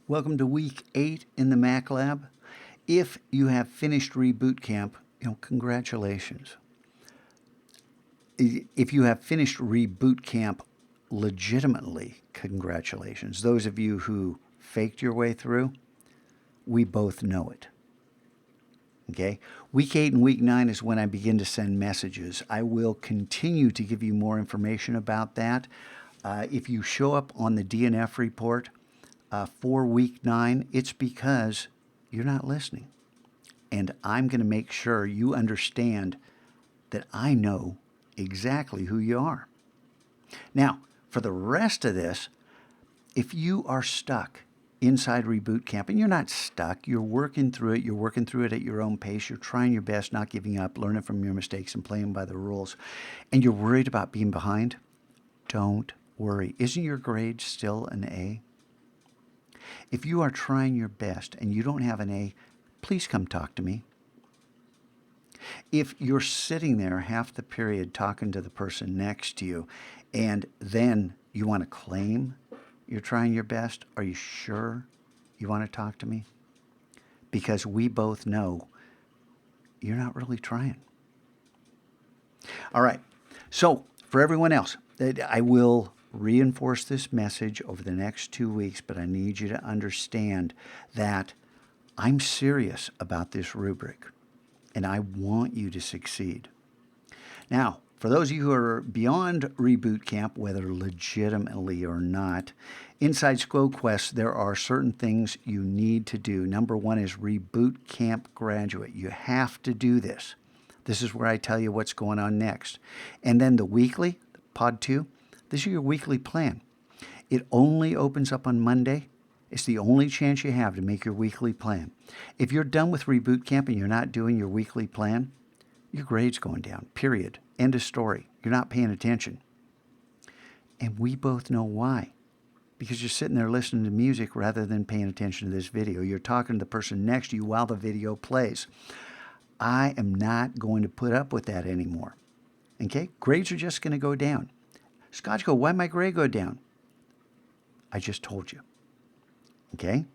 Welcome to week 8 in the Mac Lab. If you have finished Reboot Camp, congratulations. If you have finished Reboot Camp legitimately, congratulations. Those of you who faked your way through, we both know it. Okay? Week 8 and week 9 is when I begin to send messages. I will continue to give you more information about that. If you show up on the DNF report, for week 9, it's because you're not listening. And I'm going to make sure you understand that I know exactly who you are. Now, for the rest of this, if you are stuck inside Reboot Camp, and you're not stuck, you're working through it at your own pace, you're trying your best, not giving up, learning from your mistakes and playing by the rules, and you're worried about being behind, don't worry. Isn't your grade still an A? If you are trying your best and you don't have an A, please come talk to me. If you're sitting there half the period talking to the person next to you and then you want to claim you're trying your best, are you sure you want to talk to me? Because we both know you're not really trying. All right. So for everyone else, I will reinforce this message over the next 2 weeks, but I need you to understand that I'm serious about this rubric, and I want you to succeed. Now, for those of you who are beyond Reboot Camp, whether legitimately or not, inside SquoQuest, there are certain things you need to do. Number 1 is Reboot Camp Graduate. You have to do this. This is where I tell you what's going on next. And then the weekly, Pod 2, this is your weekly plan. It only opens up on Monday. It's the only chance you have to make your weekly plan. If you're done with Reboot Camp and you're not doing your weekly plan, your grade's going down, period. End of story. You're not paying attention. And we both know why. Because you're sitting there listening to music rather than paying attention to this video. You're talking to the person next to you while the video plays. I am not going to put up with that anymore. Okay? Grades are just going to go down. Scotch, why'd my grade go down? I just told you. Okay?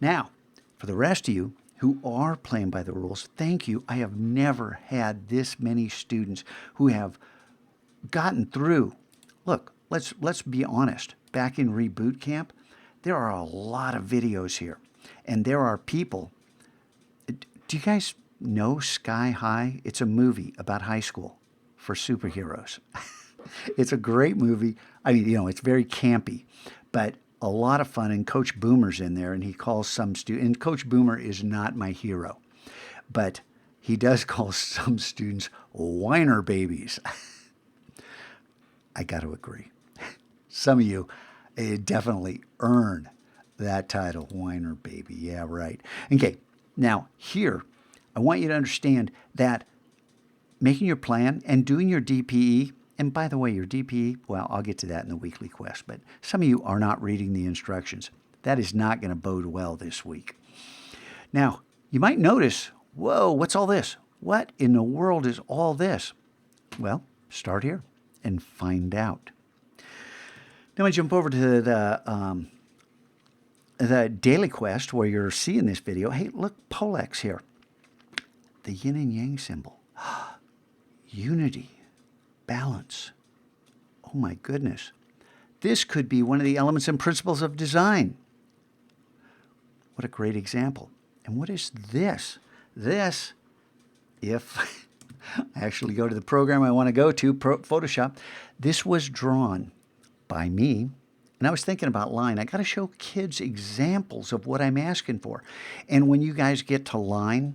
Now, for the rest of you who are playing by the rules, thank you. I have never had this many students who have gotten through. Look, let's be honest. Back in Reboot Camp, there are a lot of videos here. And there are people. Do you guys know Sky High? It's a movie about high school for superheroes. It's a great movie. I mean, it's very campy, but a lot of fun. And Coach Boomer's in there, and he calls some students, and Coach Boomer is not my hero, but he does call some students whiner babies. I got to agree. Some of you definitely earn that title, whiner baby. Yeah, right. Okay, now here, I want you to understand that making your plan and doing your DPE, and by the way, your DPE, well, I'll get to that in the weekly quest, but some of you are not reading the instructions. That is not going to bode well this week. Now, you might notice, whoa, what's all this? What in the world is all this? Well, start here and find out. Now I jump over to the daily quest where you're seeing this video. Hey, look, Polex here. The yin and yang symbol. Unity. Balance. Oh my goodness. This could be one of the elements and principles of design. What a great example. And what is this? This, if I actually go to the program I want to go to, Photoshop, this was drawn by me. And I was thinking about line. I got to show kids examples of what I'm asking for. And when you guys get to line,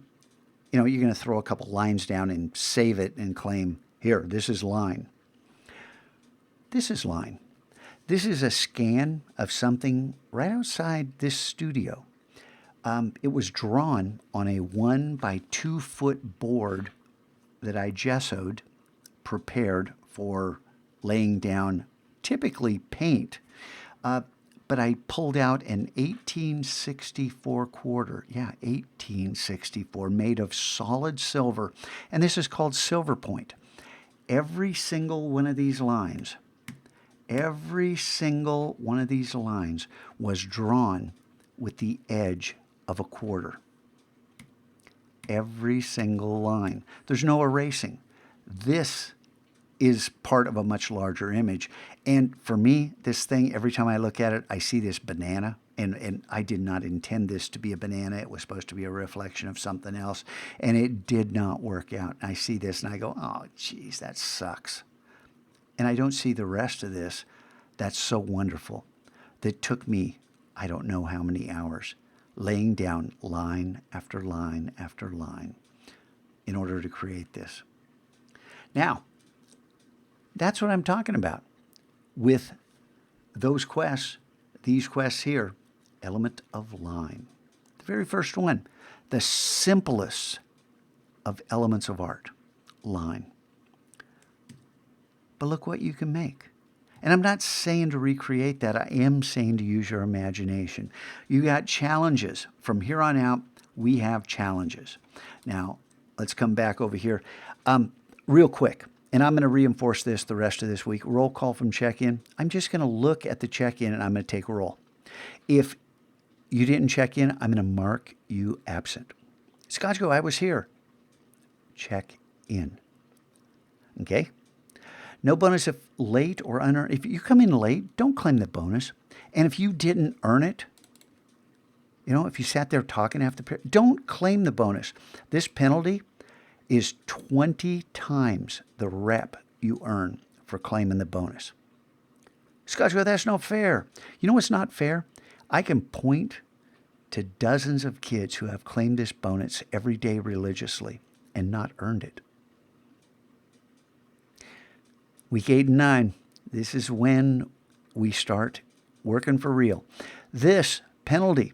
you're going to throw a couple lines down and save it and claim, here, this is line. This is line. This is a scan of something right outside this studio. It was drawn on a 1 by 2 foot board that I gessoed, prepared for laying down typically paint. But I pulled out an 1864 quarter. Yeah, 1864, made of solid silver. And this is called silver point. Every single one of these lines was drawn with the edge of a quarter. Every single line. There's no erasing. This is part of a much larger image. And for me, this thing, every time I look at it, I see this banana. And I did not intend this to be a banana. It was supposed to be a reflection of something else. And it did not work out. I see this and I go, oh, geez, that sucks. And I don't see the rest of this. That's so wonderful. That took me, I don't know how many hours, laying down line after line after line in order to create this. Now, that's what I'm talking about with those quests, these quests here, element of line. The very first one, the simplest of elements of art, line. But look what you can make. And I'm not saying to recreate that. I am saying to use your imagination. You got challenges. From here on out, we have challenges. Now, let's come back over here. Real quick, and I'm going to reinforce this the rest of this week. Roll call from check-in. I'm just going to look at the check-in and I'm going to take a roll. If you didn't check in, I'm going to mark you absent. Scotchko, I was here. Check in. Okay? No bonus if late or unearned. If you come in late, don't claim the bonus. And if you didn't earn it, if you sat there talking after the period, don't claim the bonus. This penalty is 20 times the rep you earn for claiming the bonus. Scotchko, that's not fair. You know what's not fair? I can point to dozens of kids who have claimed this bonus every day religiously and not earned it. Week 8 and 9, this is when we start working for real. This penalty,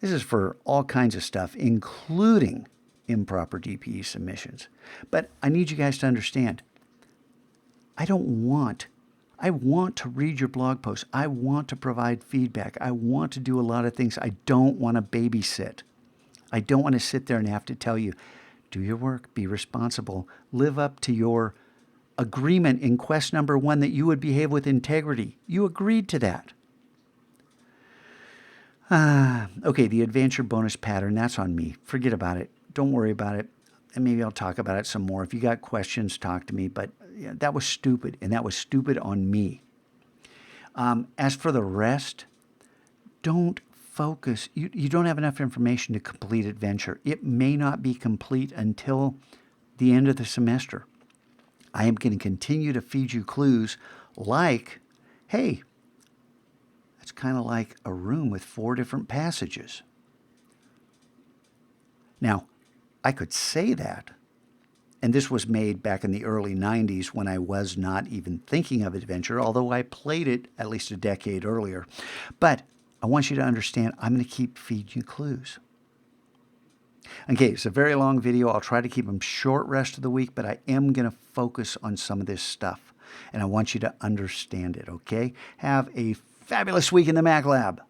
this is for all kinds of stuff, including improper DPE submissions. But I need you guys to understand, I want to read your blog posts. I want to provide feedback. I want to do a lot of things. I don't want to babysit. I don't want to sit there and have to tell you, do your work, be responsible, live up to your agreement in quest number 1 that you would behave with integrity. You agreed to that. Okay, the adventure bonus pattern, that's on me. Forget about it. Don't worry about it. And maybe I'll talk about it some more. If you got questions, talk to me. But yeah, that was stupid, and that was stupid on me. As for the rest, don't focus. You don't have enough information to complete adventure. It may not be complete until the end of the semester. I am going to continue to feed you clues like, hey, that's kind of like a room with 4 different passages. Now, I could say that, and this was made back in the early 90s when I was not even thinking of adventure, although I played it at least a decade earlier. But I want you to understand, I'm going to keep feeding you clues. Okay, it's a very long video. I'll try to keep them short rest of the week, but I am going to focus on some of this stuff, and I want you to understand it, okay? Have a fabulous week in the Mac Lab.